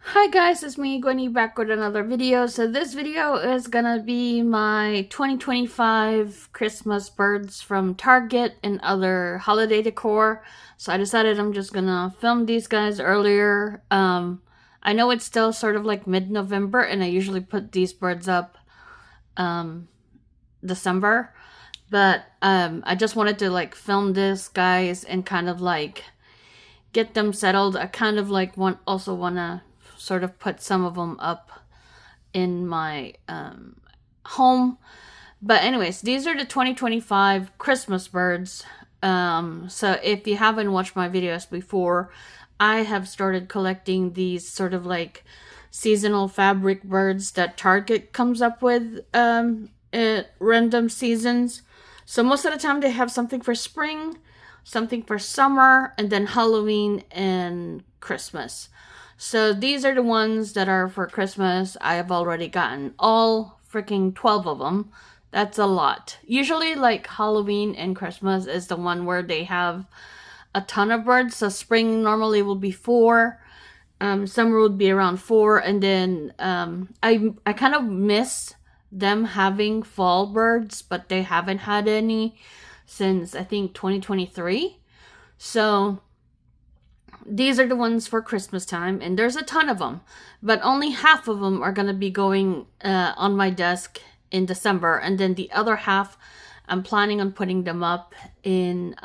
Hi guys, it's me, Gwenny, back with another video. So this video is gonna be my 2025 Christmas birds from Target and other holiday decor. So I decided I'm just gonna film these guys earlier. I know it's still sort of like mid-November, and I usually put these birds up um, December. But I just wanted to like film this guys and kind of like get them settled. I kind of like also wanna sort of put some of them up in my home. But anyways, these are the 2025 Christmas birds. So if you haven't watched my videos before, I have started collecting these sort of like seasonal fabric birds that Target comes up with at random seasons. So most of the time they have something for spring, something for summer, and then Halloween and Christmas. So these are the ones that are for Christmas. I have already gotten all freaking 12 of them. That's a lot. Usually, like Halloween and Christmas is the one where they have a ton of birds. So spring normally will be four. Summer would be around four, and then I kind of miss them having fall birds, but they haven't had any since I think 2023. So these are the ones for Christmas time, and there's a ton of them, but only half of them are going to be going on my desk in December, and then the other half I'm planning on putting them up in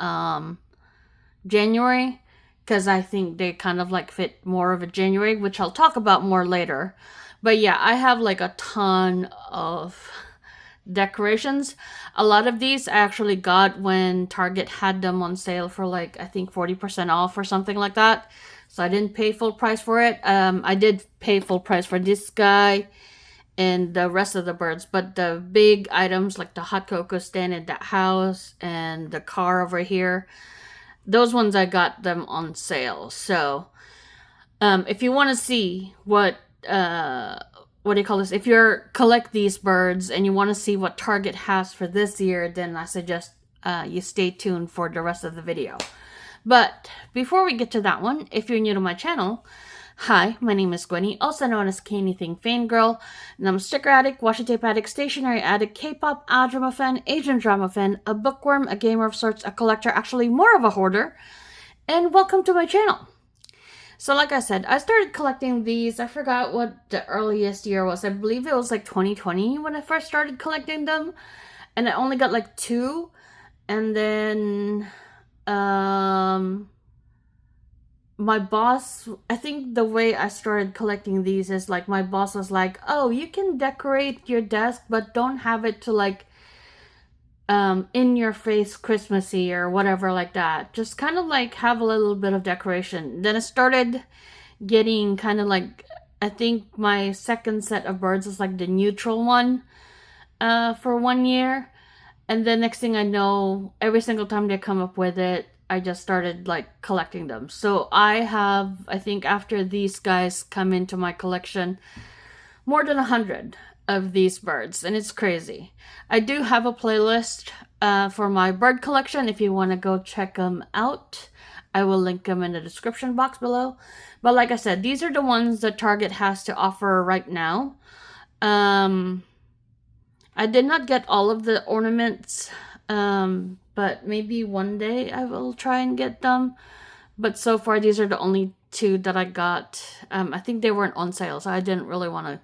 January, because I think they kind of like fit more of a January, which I'll talk about more later. But yeah, I have like a ton of decorations. A lot of these I actually got when Target had them on sale for like I think 40% off or something like that. So I didn't pay full price for it. I did pay full price for this guy and the rest of the birds, but the big items like the hot cocoa stand in that house and the car over here, those ones I got them on sale. So if you want to see what do you call this? If you're collect these birds and you want to see what Target has for this year, then I suggest you stay tuned for the rest of the video. But before we get to that one, if you're new to my channel, hi, my name is Gwenny, also known as K-Anything Fangirl, and I'm a sticker addict, washi tape addict, stationery addict, K-pop, drama fan, Asian drama fan, a bookworm, a gamer of sorts, a collector, actually more of a hoarder, and welcome to my channel. So like I said, I started collecting these. I forgot what the earliest year was. I believe it was like 2020 when I first started collecting them. And I only got like two. And then my boss, I think the way I started collecting these is like my boss was like, "Oh, you can decorate your desk, but don't have it to like in your face Christmassy or whatever like that. Just kind of like have a little bit of decoration." Then I started getting kind of like, I think my second set of birds is like the neutral one for 1 year. And then next thing I know, every single time they come up with it, I just started like collecting them. So I have, I think after these guys come into my collection, more than 100 of these birds, and it's crazy. I do have a playlist for my bird collection if you want to go check them out. I will link them in the description box below. But like I said, these are the ones that Target has to offer right now. I did not get all of the ornaments, but maybe one day I will try and get them. But so far, these are the only two that I got. I think they weren't on sale, so I didn't really want to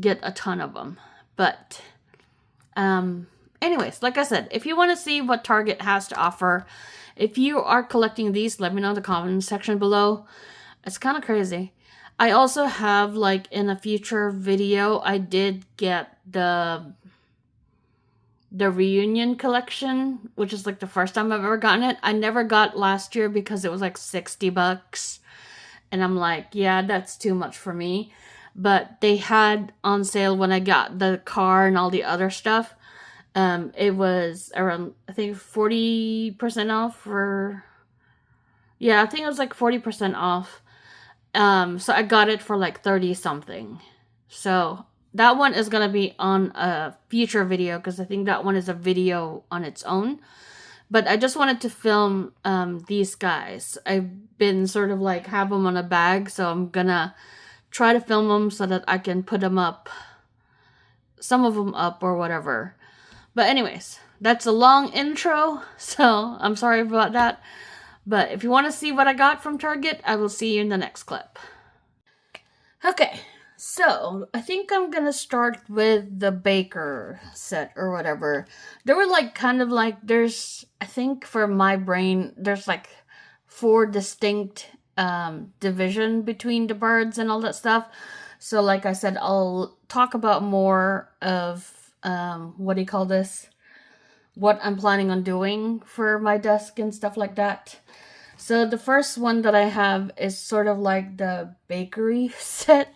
get a ton of them. But anyways, like I said, if you want to see what Target has to offer, if you are collecting these, let me know in the comment section below. It's kind of crazy. I also have, like, in a future video, I did get the reunion collection, which is like the first time I've ever gotten it. I never got last year because it was like $60. And I'm like, yeah, that's too much for me. But they had on sale when I got the car and all the other stuff. It was around, I think, 40% off for, yeah, I think it was like 40% off. So I got it for like 30 something. So that one is going to be on a future video because I think that one is a video on its own. But I just wanted to film these guys. I've been sort of like have them on a bag, so I'm gonna try to film them so that I can put them up, some of them up or whatever. But anyways, that's a long intro, so I'm sorry about that. But if you want to see what I got from Target, I will see you in the next clip. Okay, so I think I'm gonna start with the Baker set or whatever. There were like kind of like, there's, I think for my brain, there's like 4 distinct division between the birds and all that stuff. So like I said, I'll talk about more of what do you call this? What I'm planning on doing for my desk and stuff like that. So the first one that I have is sort of like the bakery set.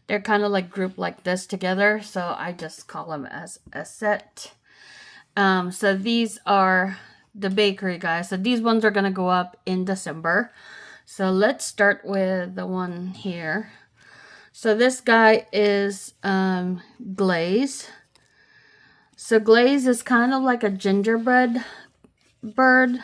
They're kind of like grouped like this together, so I just call them as a set. So these are the bakery guys. So these ones are gonna go up in December. So let's start with the one here. So this guy is Glaze. So Glaze is kind of like a gingerbread bird.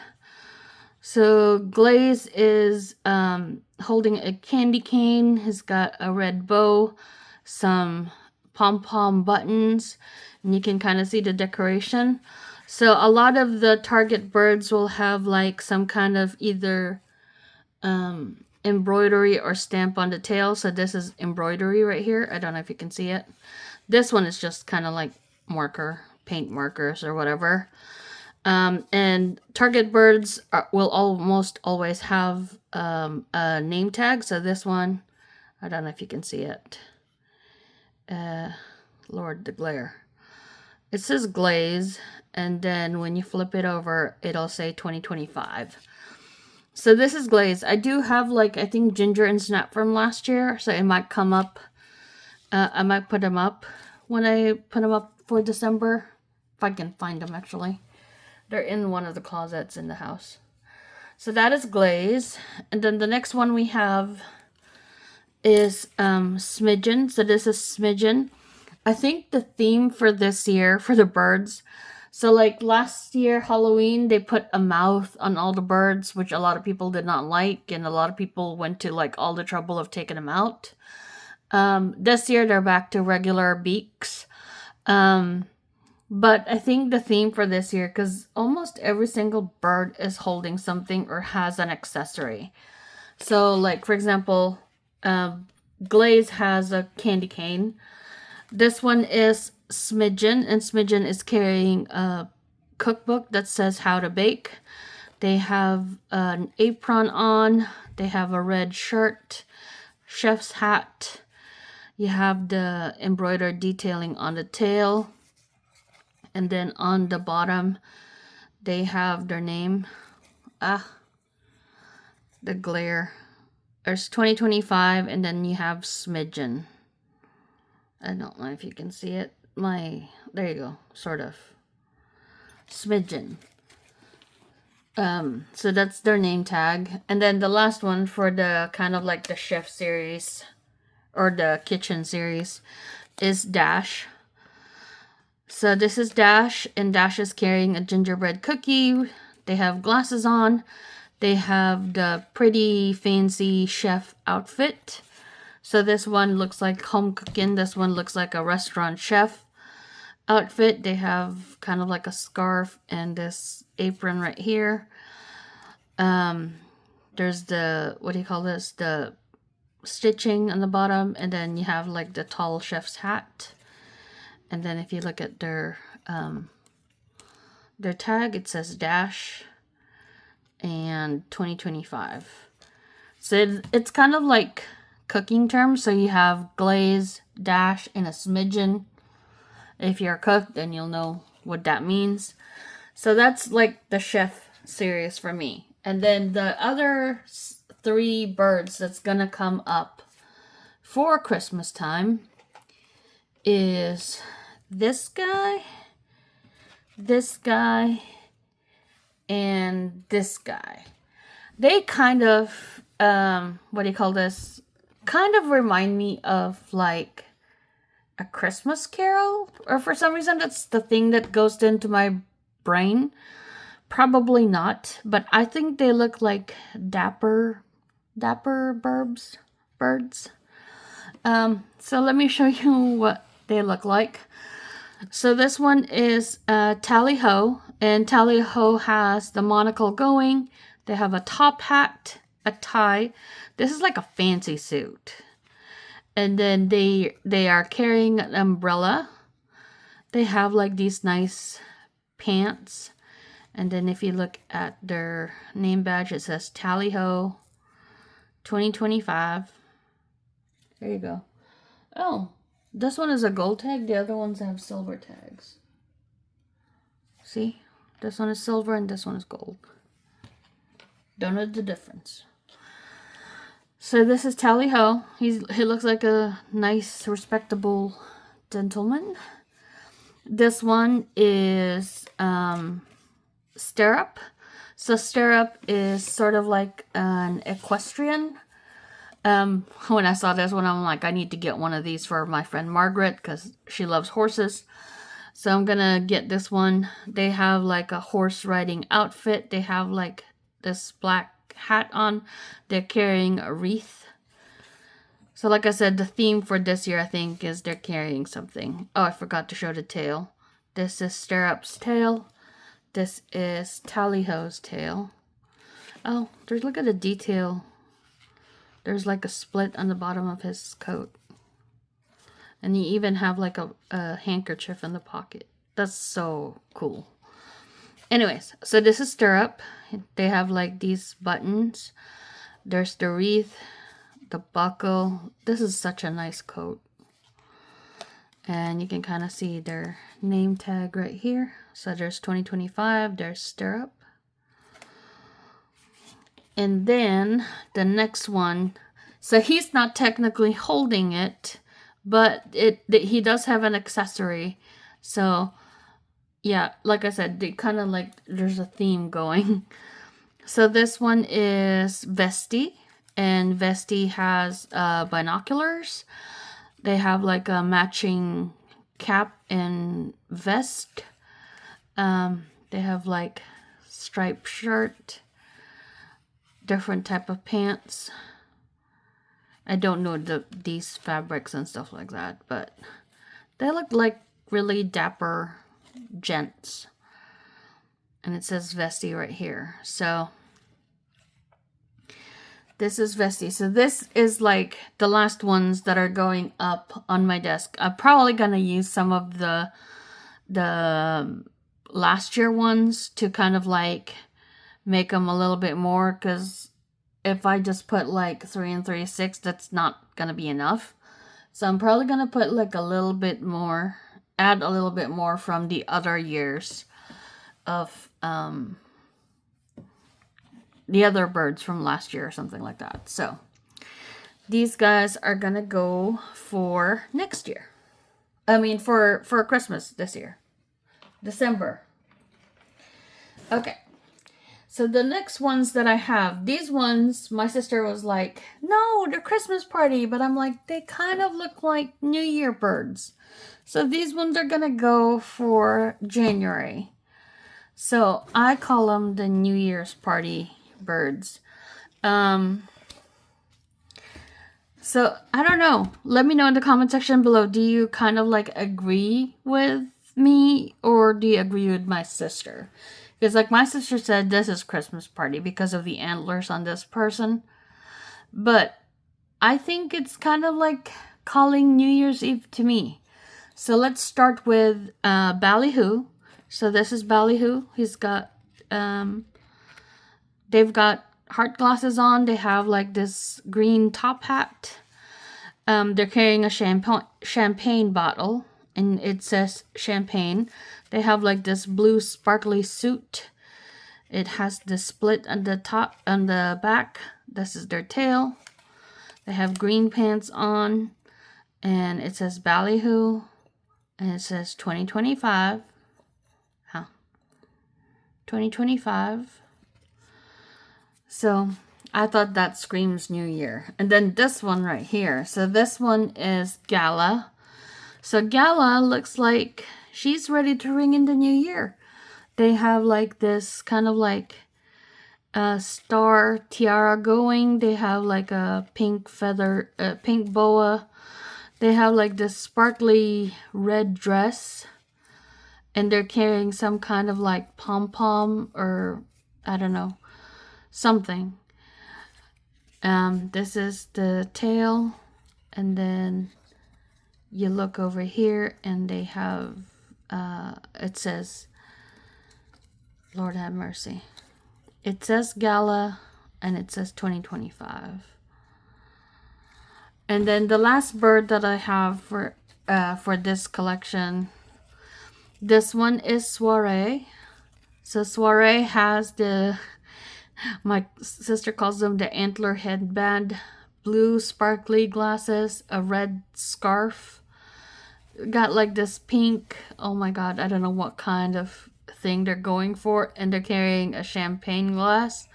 So Glaze is holding a candy cane. He's got a red bow, some pom-pom buttons, and you can kind of see the decoration. So a lot of the Target birds will have like some kind of either embroidery or stamp on the tail. So this is embroidery right here. I don't know if you can see it. This one is just kind of like marker, paint markers or whatever. And Target birds will almost always have a name tag. So this one, I don't know if you can see it. Lord, the glare. It says Glaze, and then when you flip it over, it'll say 2025. So this is Glaze. I do have like, I think Ginger and Snap from last year, so it might come up. I might put them up when I put them up for December, if I can find them actually. They're in one of the closets in the house. So that is Glaze. And then the next one we have is Smidgen. So this is Smidgen. I think the theme for this year, for the birds, so like last year Halloween, they put a mouth on all the birds, which a lot of people did not like, and a lot of people went to like all the trouble of taking them out. This year they're back to regular beaks. But I think the theme for this year, because almost every single bird is holding something or has an accessory. So like, for example, Glaze has a candy cane. This one is Smidgen, and Smidgen is carrying a cookbook that says how to bake. They have an apron on. They have a red shirt, chef's hat. You have the embroidered detailing on the tail. And then on the bottom, they have their name. The glare. There's 2025, and then you have Smidgen. I don't know if you can see it. There you go, sort of. Smidgen. So that's their name tag. And then the last one for the kind of like the chef series, or the kitchen series, is Dash. So this is Dash, and Dash is carrying a gingerbread cookie. They have glasses on. They have the pretty fancy chef outfit. So this one looks like home cooking. This one looks like a restaurant chef outfit. They have kind of like a scarf and this apron right here. There's the, what do you call this? The stitching on the bottom, and then you have like the tall chef's hat. And then if you look at their tag, it says Dash and 2025. So it's kind of like cooking terms. So you have Glaze, Dash, and a Smidgen. If you're a cook, then you'll know what that means. So that's like the chef series for me. And then the other 3 birds that's gonna come up for Christmas time is this guy, and this guy. They kind of, what do you call this? Kind of remind me of like a Christmas Carol, or for some reason that's the thing that goes into my brain. Probably not, but I think they look like dapper birds. So let me show you what they look like. So this one is Tally Ho, and Tally Ho has the monocle going. They have a top hat, a tie. This is like a fancy suit. And then they are carrying an umbrella. They have like these nice pants. And then if you look at their name badge, it says Tally Ho 2025. There you go. Oh, this one is a gold tag. The other ones have silver tags. See? This one is silver and this one is gold. Don't know the difference. So this is Tally Ho. He looks like a nice, respectable gentleman. This one is Stirrup. So Stirrup is sort of like an equestrian. When I saw this one, I'm like, I need to get one of these for my friend Margaret because she loves horses. So I'm gonna get this one. They have like a horse riding outfit. They have like this black hat on. They're carrying a wreath. So like I said, the theme for this year, I think, is they're carrying something. Oh, I forgot to show the tail. This is Stirrup's tail. This is Tally Ho's tail. Oh, look at the detail. There's like a split on the bottom of his coat. And you even have like a handkerchief in the pocket. That's so cool. Anyways, so this is Stirrup. They have like these buttons. There's the wreath, the buckle. This is such a nice coat. And you can kind of see their name tag right here. So there's 2025, there's Stirrup. And then the next one, so he's not technically holding it, but he does have an accessory. So yeah, like I said, they kind of like, there's a theme going. So this one is Vesti, and Vesti has binoculars. They have like a matching cap and vest. They have like striped shirt, different type of pants. I don't know these fabrics and stuff like that, but they look like really dapper gents. And it says Vesti right here. So this is Vesti. So this is like the last ones that are going up on my desk. I'm probably gonna use some of the last year ones to kind of like make them a little bit more, because if I just put like 3 and 3, 6, that's not gonna be enough. So I'm probably gonna put like a little bit more, add a little bit more from the other years of the other birds from last year or something like that. So these guys are gonna go for next year. I mean for Christmas this year. December. Okay. So the next ones that I have, these ones, my sister was like, no, they're Christmas party. But I'm like, they kind of look like New Year birds. So these ones are going to go for January. So I call them the New Year's party birds. So I don't know. Let me know in the comment section below. Do you kind of like agree with me, or do you agree with my sister? Because like my sister said, this is Christmas party because of the antlers on this person. But I think it's kind of like calling New Year's Eve to me. So let's start with Ballyhoo. So this is Ballyhoo. He's got, they've got heart glasses on. They have like this green top hat. They're carrying a champagne bottle, and it says champagne. They have like this blue sparkly suit. It has the split on the top and the back. This is their tail. They have green pants on, and it says Ballyhoo, and it says 2025. 2025. So I thought that screams New Year. And then this one right here. So this one is Gala. So Gala looks like she's ready to ring in the new year. They have like this kind of like star tiara going. They have like a pink feather, pink boa. They have like this sparkly red dress, and they're carrying some kind of like pom-pom, or I don't know, something. This is the tail, and then you look over here and they have, it says, Lord have mercy. It says Gala and it says 2025. And then the last bird that I have for this collection, this one is Soiree. So Soiree has the, my sister calls them the antler headband, blue sparkly glasses, a red scarf, got like this pink, oh my god, I don't know what kind of thing they're going for, and they're carrying a champagne glass.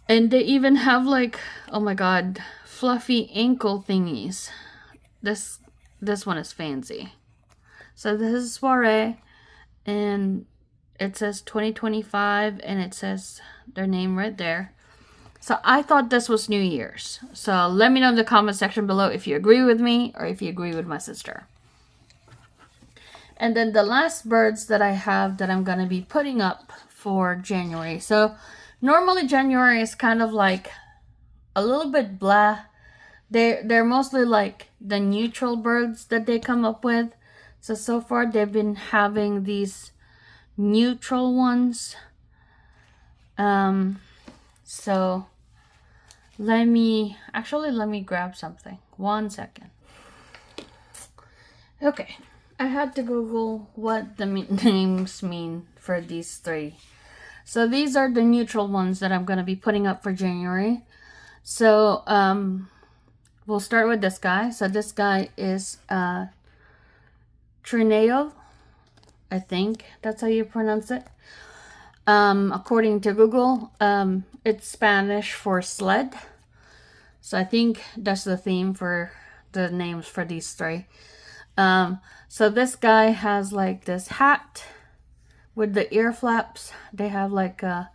And they even have like, oh my god, fluffy ankle thingies. This one is fancy. So this is Soiree, and it says 2025, and it says their name right there. So I thought this was New Year's. So let me know in the comment section below if you agree with me or if you agree with my sister. And then the last birds that I have that I'm going to be putting up for January. So normally January is kind of like a little bit blah. They're mostly like the neutral birds that they come up with. So far they've been having these neutral ones. So let me grab something. 1 second. Okay, I had to Google what the names mean for these three. So these are the neutral ones that I'm going to be putting up for January. So we'll start with this guy. So this guy is Trineo. I think that's how you pronounce it. According to Google, it's Spanish for sled. So I think that's the theme for the names for these three. So this guy has like this hat with the ear flaps. They have like a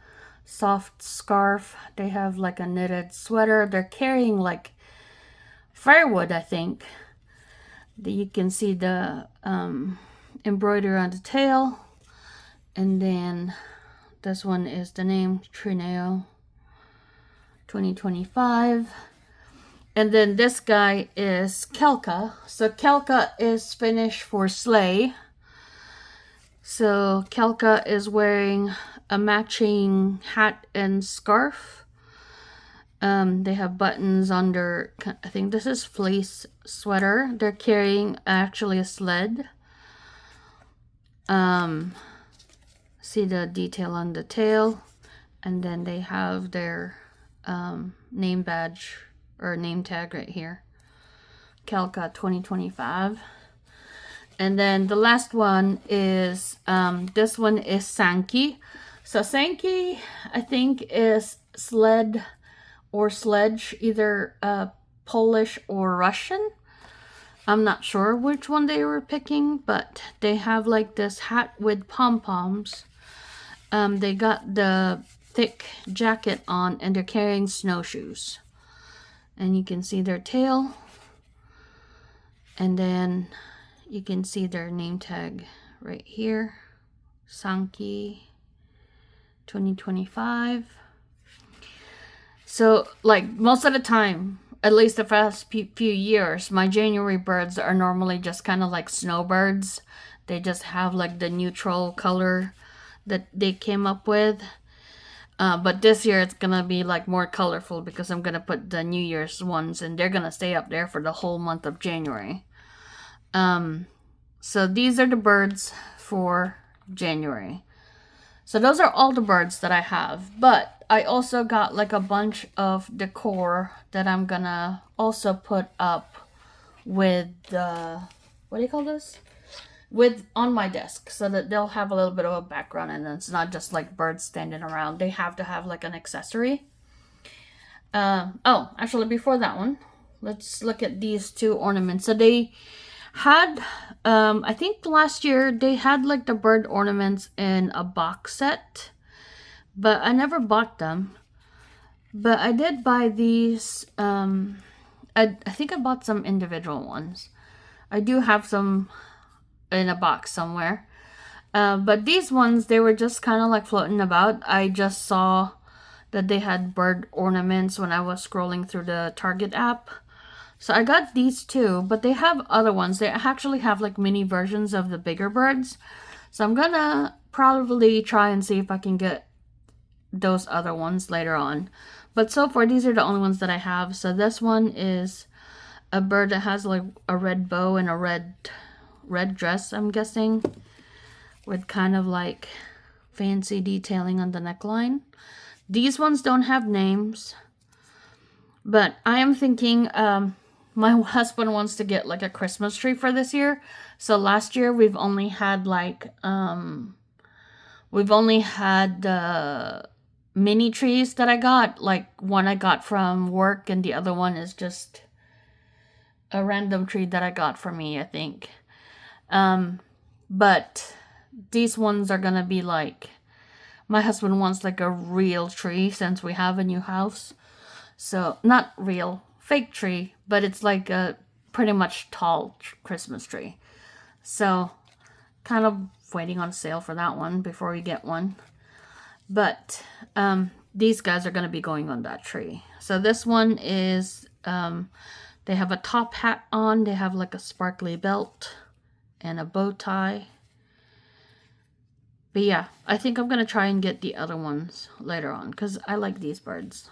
soft scarf. They have like a knitted sweater. They're carrying like firewood, I think. You can see the embroidery on the tail. And then this one is the name, Trineo 2025. And then this guy is Kelka. So Kelka is Finnish for sleigh. So Kelka is wearing a matching hat and scarf. They have buttons under, I think this is fleece sweater. They're carrying actually a sled. See the detail on the tail. And then they have their name badge or name tag right here. Kelka 2025. And then the last one is, this one is Sankey. So Sankey, I think, is sled or sledge, either Polish or Russian. I'm not sure which one they were picking, but they have like this hat with pom-poms. They got the thick jacket on, and they're carrying snowshoes. And you can see their tail. And then you can see their name tag right here. Sankey 2025. So like most of the time, at least the past few years, my January birds are normally just kind of like snowbirds. They just have like the neutral color that they came up with. But this year it's gonna be like more colorful because I'm gonna put the New Year's ones, and they're gonna stay up there for the whole month of January. So these are the birds for January. So those are all the birds that I have, but I also got like a bunch of decor that I'm gonna also put up with the, what do you call this? With on my desk, so that they'll have a little bit of a background, and it's not just like birds standing around. They have to have like an accessory. Oh, actually before that one, let's look at these two ornaments. So they had, I think last year they had like the bird ornaments in a box set, but I never bought them. But I did buy these. I think I bought some individual ones. I do have some in a box somewhere. But these ones, they were just kind of like floating about. I just saw that they had bird ornaments when I was scrolling through the Target app. So I got these too, but they have other ones. They actually have like mini versions of the bigger birds. So I'm gonna probably try and see if I can get those other ones later on. But so far, these are the only ones that I have. So this one is a bird that has like a red bow and a red dress, I'm guessing, with kind of like fancy detailing on the neckline. These ones don't have names, but I am thinking my husband wants to get like a Christmas tree for this year. So last year we've only had like mini trees that I got. Like one I got from work and the other one is just a random tree that I got for me, I think. But these ones are gonna be like, my husband wants like a real tree since we have a new house. So not real, fake tree, but it's like a pretty much tall Christmas tree. So kind of waiting on sale for that one before we get one. But these guys are going to be going on that tree. So this one is, they have a top hat on. They have like a sparkly belt and a bow tie. But yeah, I think I'm going to try and get the other ones later on because I like these birds.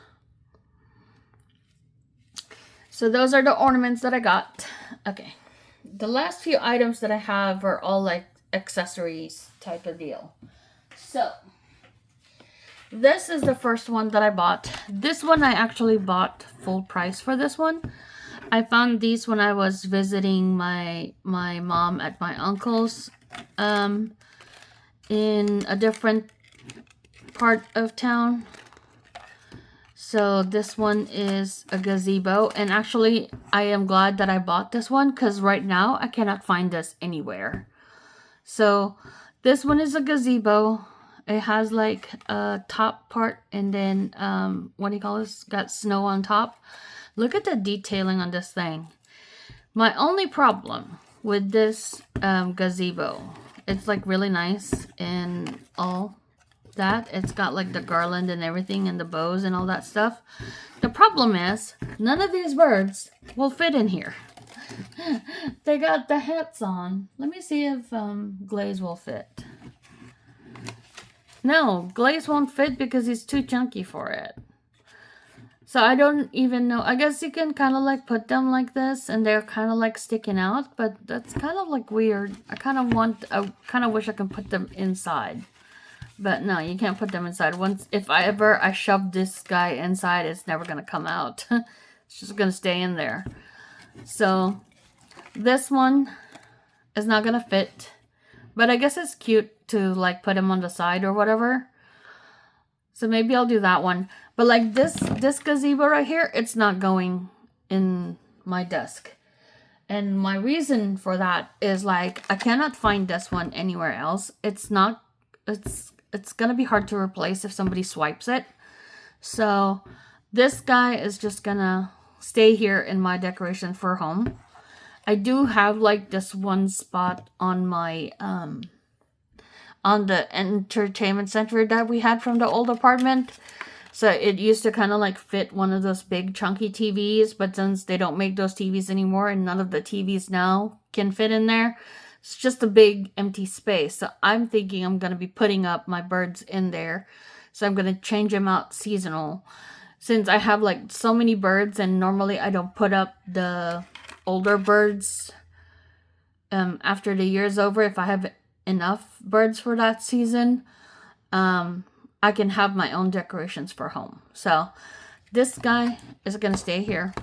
So those are the ornaments that I got. Okay. The last few items that I have are all like accessories type of deal. So this is the first one that I bought. This one I actually bought full price for this one. I found these when I was visiting my mom at my uncle's in a different part of town. So this one is a gazebo, and actually I am glad that I bought this one because right now I cannot find this anywhere. So this one is a gazebo. It has like a top part and then what do you call this? Got snow on top. Look at the detailing on this thing. My only problem with this gazebo, it's like really nice and all that. It's got like the garland and everything and the bows and all that stuff. The problem is none of these birds will fit in here. They got the hats on. Let me see if Glaze will fit. No, Glaze won't fit because he's too chunky for it. So I don't even know. I guess you can kind of like put them like this and they're kind of like sticking out, but that's kind of like weird. I kind of wish I could put them inside. But no, you can't put them inside. If I shove this guy inside, it's never going to come out. It's just going to stay in there. So this one is not going to fit. But I guess it's cute to like put him on the side or whatever. So maybe I'll do that one. But like this gazebo right here, it's not going in my desk. And my reason for that is like I cannot find this one anywhere else. It's going to be hard to replace if somebody swipes it. So this guy is just going to stay here in my decoration for home. I do have like this one spot on my on the entertainment center that we had from the old apartment. So it used to kind of like fit one of those big chunky TVs, but since they don't make those TVs anymore and none of the TVs now can fit in there, it's just a big empty space. So I'm thinking I'm going to be putting up my birds in there. So I'm going to change them out seasonal. Since I have like so many birds and normally I don't put up the older birds after the year's over. If I have enough birds for that season, I can have my own decorations for home. So this guy is going to stay here.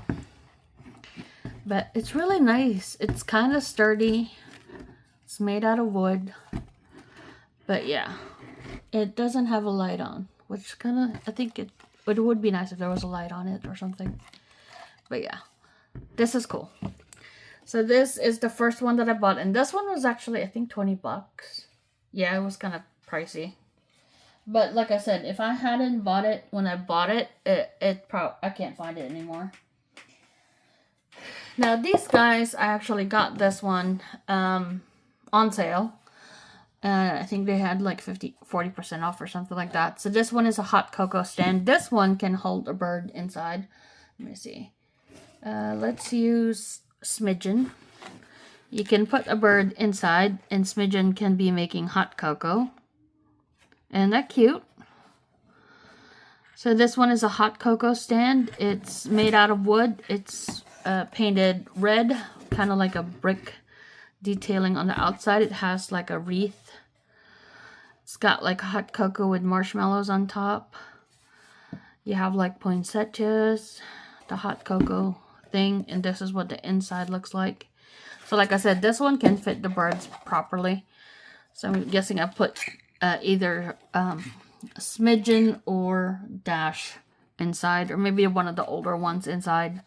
But it's really nice. It's kind of sturdy. It's made out of wood. But yeah, it doesn't have a light on, which kind of, I think it would be nice if there was a light on it or something. But yeah, this is cool. So this is the first one that I bought. And this one was actually, I think, $20. Yeah, it was kind of pricey. But like I said, if I hadn't bought it when I bought it, I can't find it anymore. Now these guys, I actually got this one on sale. I think they had like 40% off or something like that. So this one is a hot cocoa stand. This one can hold a bird inside. Let me see. Let's use Smidgen. You can put a bird inside, and Smidgen can be making hot cocoa. Isn't that cute? So this one is a hot cocoa stand. It's made out of wood. It's painted red, kind of like a brick detailing on the outside. It has like a wreath. It's got like hot cocoa with marshmallows on top. You have like poinsettias, the hot cocoa thing, and this is what the inside looks like. So like I said, this one can fit the birds properly. So I'm guessing I put either Smidgen or Dash inside, or maybe one of the older ones inside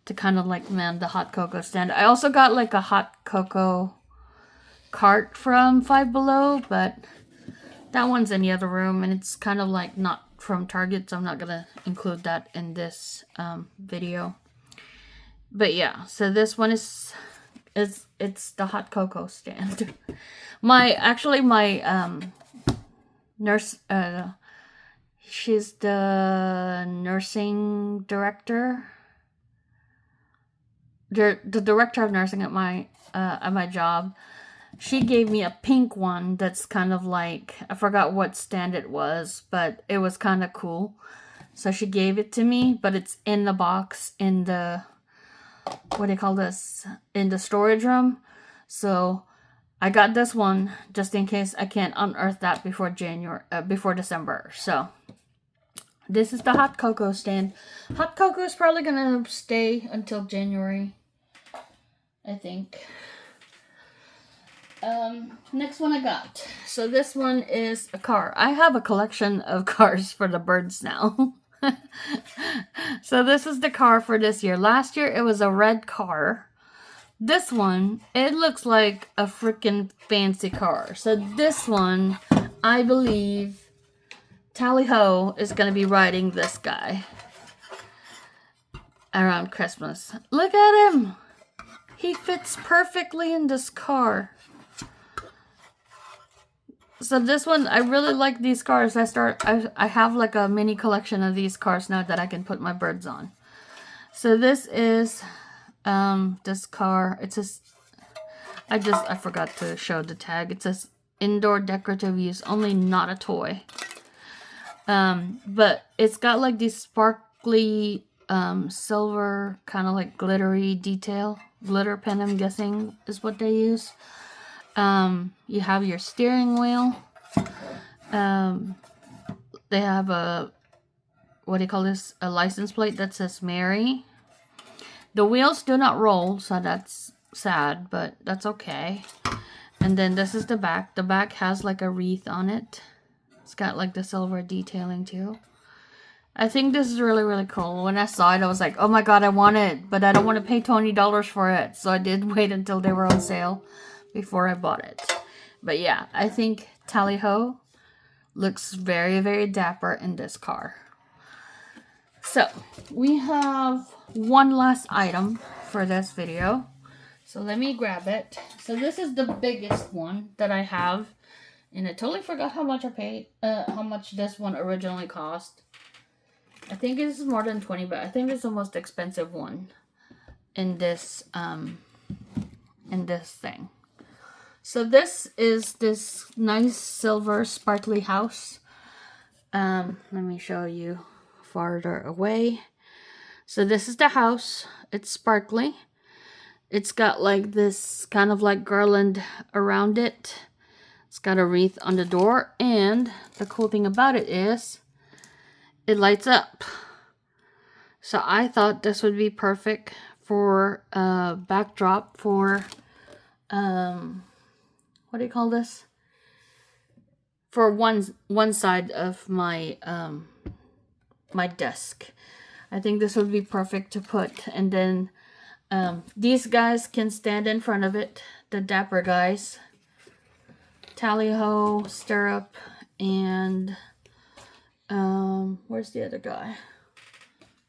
to kind of like man the hot cocoa stand. I also got like a hot cocoa cart from Five Below, but that one's in the other room, and it's kind of like not from Target, so I'm not gonna include that in this video. But yeah, so this one is it's the hot cocoa stand. My nurse, she's the nursing director, the director of nursing at my job. She gave me a pink one that's kind of like, I forgot what stand it was, but it was kind of cool. So she gave it to me, but it's in the box in the, what do you call this, in the storage room. So I got this one just in case I can't unearth that before December. So this is the hot cocoa stand. Hot cocoa is probably gonna stay until January, I think. Next one I got. So this one is a car. I have a collection of cars for the birds now. So this is the car for this year. Last year it was a red car. This one, it looks like a freaking fancy car. So this one, I believe Tally Ho is going to be riding this guy around Christmas. Look at him. He fits perfectly in this car. So this one, I really like these cars. I have like a mini collection of these cars now that I can put my birds on. So this is this car. It says, I forgot to show the tag. It says indoor decorative use only, not a toy. But it's got like these sparkly silver kind of like glittery detail. Glitter pen, I'm guessing, is what they use. You have your steering wheel. They have a, what do you call this? A license plate that says Mary. The wheels do not roll, so that's sad, but that's okay. And then this is the back. The back has like a wreath on it. It's got like the silver detailing too. I think this is really, really cool. When I saw it, I was like, oh my god, I want it, but I don't want to pay $20 for it. So I did wait until they were on sale before I bought it. But yeah, I think Tally Ho looks very, very dapper in this car. So we have one last item for this video. So let me grab it. So this is the biggest one that I have. And I totally forgot how much I paid, how much this one originally cost. I think this is more than 20, but I think it's the most expensive one in this thing. So this is this nice silver sparkly house. Let me show you farther away. So this is the house. It's sparkly. It's got like this kind of like garland around it. It's got a wreath on the door, and the cool thing about it is it lights up. So I thought this would be perfect for a backdrop for what do you call this? For one side of my my desk. I think this would be perfect to put, and then these guys can stand in front of it, the dapper guys. Tally Ho, Stirrup, and where's the other guy?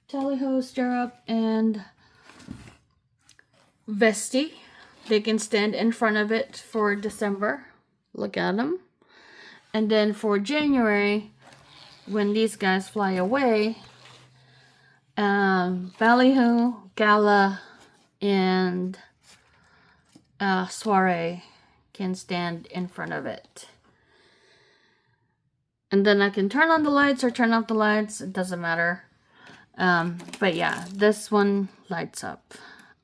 Tally-ho, Stirrup, and Vesti. They can stand in front of it for December. Look at them. And then for January, when these guys fly away, Ballyhoo, Gala, and Soiree can stand in front of it. And then I can turn on the lights or turn off the lights. It doesn't matter. But yeah, this one lights up.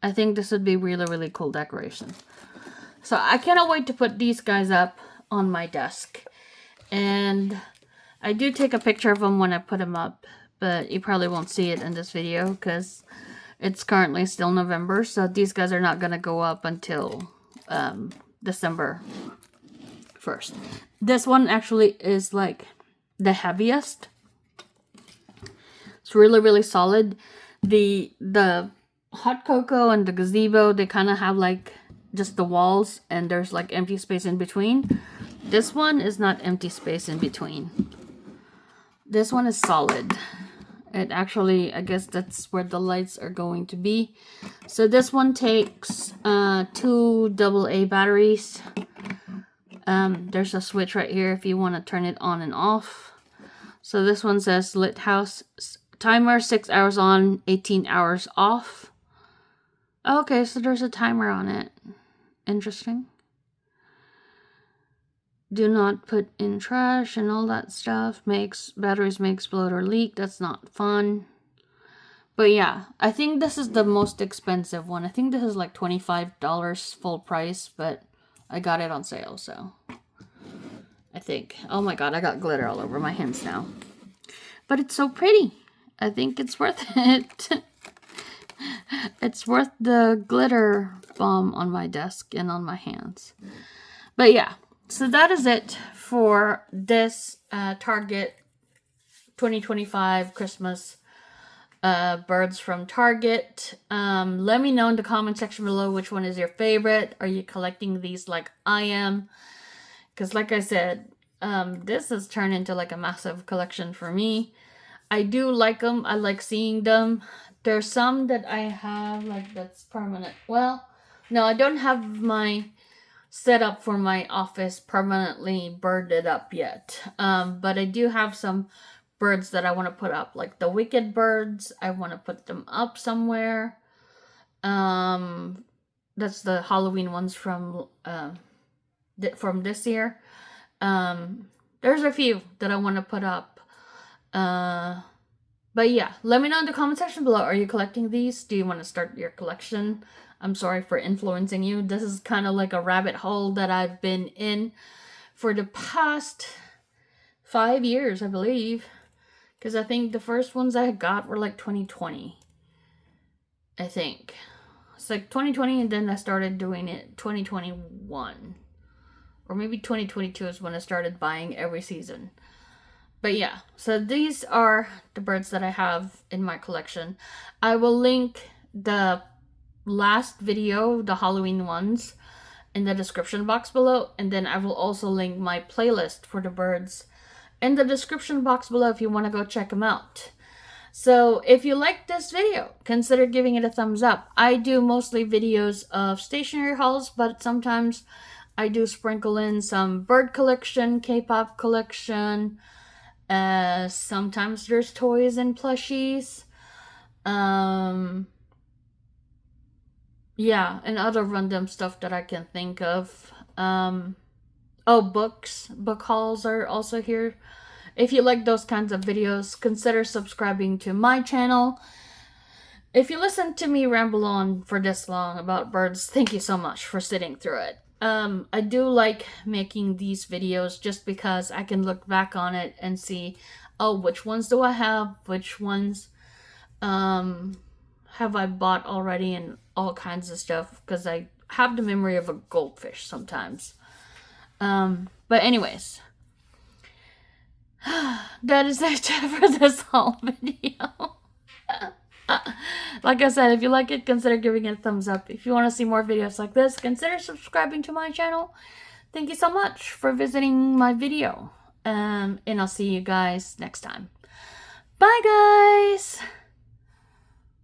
I think this would be really, really cool decoration. So I cannot wait to put these guys up on my desk. And I do take a picture of them when I put them up, but you probably won't see it in this video because it's currently still November. So these guys are not going to go up until December 1st. This one actually is like the heaviest. It's really, really solid. The hot cocoa and the gazebo, they kind of have like just the walls and there's like empty space in between. This one is not empty space in between. This one is solid. It actually, I guess that's where the lights are going to be. So this one takes 2 AA batteries. There's a switch right here if you want to turn it on and off. So this one says lit house timer, 6 hours on, 18 hours off. Okay, so there's a timer on it. Interesting. Do not put in trash and all that stuff. Batteries may explode or leak. That's not fun. But yeah, I think this is the most expensive one. I think this is like $25 full price, but I got it on sale, so I think. Oh my god, I got glitter all over my hands now. But it's so pretty. I think it's worth it. It's worth the glitter bomb on my desk and on my hands. But yeah, so that is it for this Target 2025 Christmas birds from Target. Let me know in the comment section below which one is your favorite. Are you collecting these like I am? Because like I said, this has turned into like a massive collection for me. I do like them. I like seeing them. There's some that I have like that's permanent. Well, no, I don't have my setup for my office permanently birded up yet. But I do have some birds that I want to put up, like the wicked birds. I want to put them up somewhere. That's the Halloween ones from this year. There's a few that I want to put up. But yeah, let me know in the comment section below. Are you collecting these? Do you want to start your collection? I'm sorry for influencing you. This is kind of like a rabbit hole that I've been in for the past 5 years, I believe. Because I think the first ones I got were like 2020. I think. It's like 2020 and then I started doing it 2021. Or maybe 2022 is when I started buying every season. But yeah, so these are the birds that I have in my collection. I will link the last video, the Halloween ones, in the description box below. And then I will also link my playlist for the birds in the description box below if you want to go check them out. So if you like this video, consider giving it a thumbs up. I do mostly videos of stationery hauls, but sometimes I do sprinkle in some bird collection, K-pop collection. Sometimes there's toys and plushies. Yeah, and other random stuff that I can think of. Books. Book hauls are also here. If you like those kinds of videos, consider subscribing to my channel. If you listen to me ramble on for this long about birds, thank you so much for sitting through it. I do like making these videos just because I can look back on it and see, oh, which ones do I have? Which ones have I bought already and all kinds of stuff, because I have the memory of a goldfish sometimes. But anyways, that is it for this whole video. Like I said, if you like it, consider giving it a thumbs up. If you want to see more videos like this, consider subscribing to my channel. Thank you so much for visiting my video. And I'll see you guys next time. Bye, guys!